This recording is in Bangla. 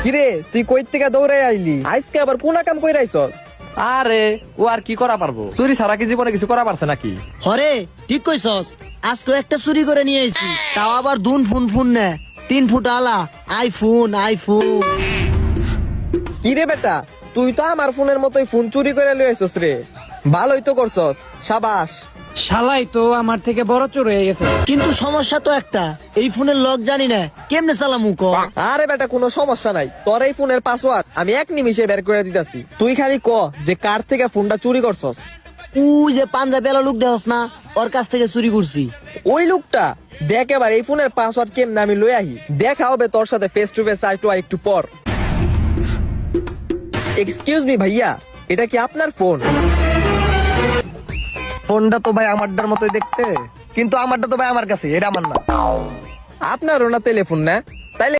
কিরে তুই কই থেকে দৌড়ে আইলি? আজকে আবার কোনা কাম কইরা আইছস? আরে ও আর কি করা পারবো, চুরি ছাড়া কি জীবনে কিছু করা পারছে নাকি? হরে ঠিক কইছস, আজকে একটা চুরি করে নিয়ে আইছি, তাও আবার ফোন নে 3 ফুট আলা আইফোন। কিরে বেটা, তুই তো আমার ফোনের মতোই ফোন চুরি করে লই আইছস রে। ভালোই তো করছস, সাবাস। শালাই তো আমার থেকে বড় চোর হয়ে গেছে। কিন্তু সমস্যা তো একটা, এই ফোনের লক জানি না কেমনে চালামু ক। আরে বেটা কোনো সমস্যা নাই, তোর এই ফোনের পাসওয়ার্ড আমি 1 নিমিষে বের করে দিতাছি। তুই খালি ক যে কার থেকে ফোনটা চুরি করছস। তুই যে পাঞ্জাবি এলা লোক দেহস না, ওর কাছ থেকে চুরি করছি। ওই লোকটা দেখ এবার এই ফোনের পাসওয়ার্ড কেমনে আমি লই আহি। দেখা হবে তোর সাথে face to face eye to eye একটু পর। এক্সকিউজ মি ভাইয়া, এটা কি আপনার ফোন? ফোনটা তো ভাই আমারটার মতোই দেখতে, কিন্তু আমারটা তো ভাই আমার কাছে, এটা আমার না। আপনারও না টেলিফোন না? তাইলে